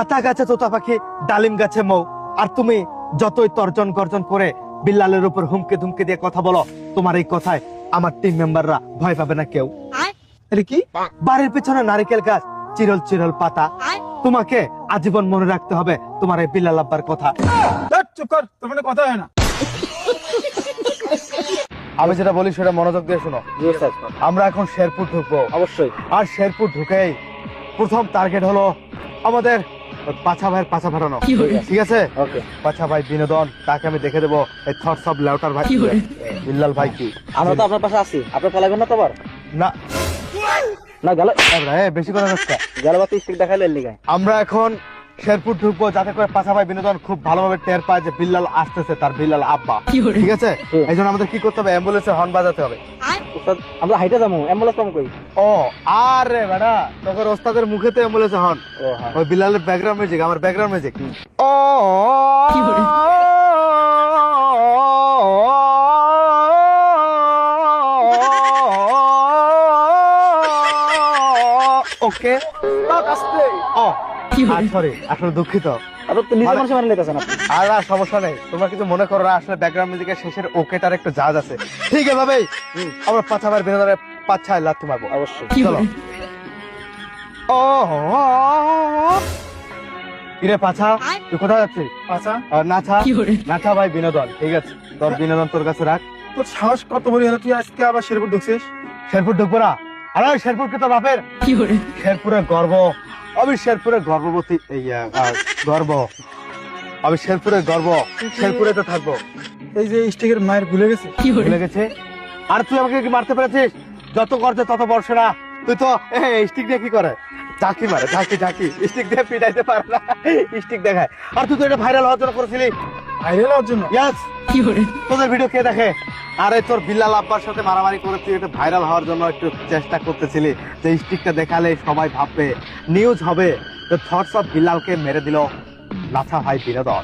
আতা গাছে তোতা পাখি, ডালিম গাছে মৌ, আর তুমি যতই তর্জন গর্জন করে বিল্লালের উপর হুমকে ধুমকে দিয়ে কথা বলো, তোমার এই কথায় আমার টিম মেম্বাররা ভয় পাবে না কেউ। এটা কি? বাড়ির পেছনে নারিকেল গাছ, চিরল চিরল পাতা, তোমাকে আজীবন মনে রাখতে হবে তোমার এই বিল্লাল আব্বার কথা। চুপ কর, তোর মানে কথা হয় না। আমি যেটা বলি সেটা মনোযোগ দিয়ে শোনো। আমরা এখন শেরপুর ঢুকবো অবশ্যই। আর শেরপুর ঢুকেই প্রথম টার্গেট হলো আমাদের পাছা ভাইয়ের পাছা ফাটানো, ঠিক আছে? ওকে। পাছা ভাই বিনোদন, তাকে আমি দেখে দেবো এই থটস অফ লেউটার ভাই বিল্লাল ভাই কি। আমরা তো আপনার পাশে আছি, আপনি পালাবেন না তো আবার? না না গেল বেশি করে হচ্ছে। গেল বাতি স্টিক দেখাইলে লিগায়। আমরা এখন শেরপুর ঢুকবো যাতে করে পাছা ভাই বিনোদন খুব ভালোভাবে টের পায় যে বিল্লাল আসতেছে, তার বিল্লাল আব্বা, ঠিক আছে? এই জন্য আমাদের কি করতে হবে, অ্যাম্বুলেন্সের হর্ন বাজাতে হবে। আমরা হাইটে যাবো, অ্যাম্বুলেন্স পাবো কই? ও আরে বেটা, তোর ওস্তাদের মুখে তো অ্যাম্বুলেন্স হর্ন, ওই বিল্লালের ব্যাকগ্রাউন্ড মিউজিক, আমার ব্যাকগ্রাউন্ড মিউজিক। ও ওকে ও সরি, আসলে দুঃখিত। নিজের মানুষ মানে লেগেছেন আপনি। আর না, সমস্যা নেই, তোমরা কিছু মনে করো না, আসলে ব্যাকগ্রাউন্ড মিউজিকের শেষের ওকেটার একটু জাজ আছে। ঠিক এভাবেই আমরা পাছাবার বিনোদনের পাছায় লাথি মারবো। অবশ্যই। চলো। ও কিরে পাছা, তুই কোথায় যাচ্ছিস? আচ্ছা, নাছা নাছা ভাই বিনোদন, ঠিক আছে? তোর বিনোদন তোর কাছে রাখ। তোর সাহস কত বড় হলো, তুই আজকে আবার শেরপুর ঢুকছিস? শেরপুর ঢুকবো না? আরে শেরপুর কে তো বাপের, শেরপুরের গর্ব। আমি শেরপুরের গর্ভবতী, এই গর্ব, আমি শেরপুরের গর্ব, শেরপুরে তো থাকবো। এই যে স্টিকের মায়ের ভুলে গেছে। ভুলে গেছে? আর তুই আমাকে কি মারতে পেরেছিস? যত করছে তত বর্ষ না, তুই তো স্টিক দিয়ে কি করে, ঝাঁকি মারে, ঝাঁকি ঝাঁকি, স্টিক দিয়ে পিটাইতে পারে না, স্টিক দেখায়। আর তুই তো এটা ভাইরাল হওয়ার জন্য করেছিলি। ভাইরাল হওয়ার জন্য? ইয়েস। তোদের ভিডিও কে দেখে? আরে তোর বিল্লাল আব্বার সাথে মারামারি করে তুই এটা ভাইরাল হওয়ার জন্য একটু চেষ্টা করতেছিলি যে স্টিকটা দেখালে সবাই ভাববে, নিউজ হবে যে থটস অফ বিল্লালকে মেরে দিল নাছা ভাই বিনোদন।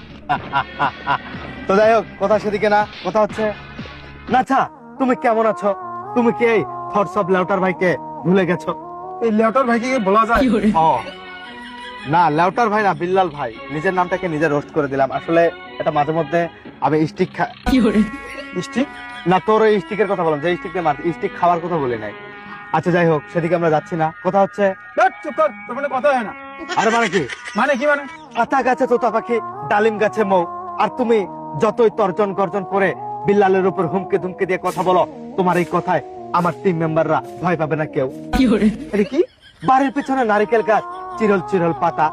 তো যাই হোক, কথা সেদিকে না, কথা হচ্ছে নাছা তুমি কেমন আছো? তুমি কি এই থটস অফ লেউটার ভাইকে ভুলে গেছো? এই লেউটার ভাইকে কি বলা যায়? ও না, লেউটার ভাই না, বিল্লাল ভাই, নিজের নামটাকে নিজে রোস্ট করে দিলাম। আসলে এটা মাঝে মধ্যে আমি স্টিক স্টিক না, তোর ওই স্টিকের কথা বললাম, যে স্টিক দিয়ে মারতে, স্টিক খাওয়ার কথা বলি নাই। আচ্ছা যাই হোক, সেদিকে আমরা যাচ্ছি না, কথা হচ্ছে। চুপ কর, তোর মানে কথা হয় না। আরে মানে কি? মানে কি মানে? আতা গাছে তোতা পাখি, ডালিম গাছে মৌ, আর তুমি যতই তর্জন গর্জন করে বিল্লালের উপর হুমকে ধুমকে দিয়ে কথা বলো, তোমার এই কথায় আমার টিম মেম্বাররা ভয় পাবে না কেউ। এটা কি? বাড়ির পেছনে নারিকেল গাছ, চিরল চিরল পাতা,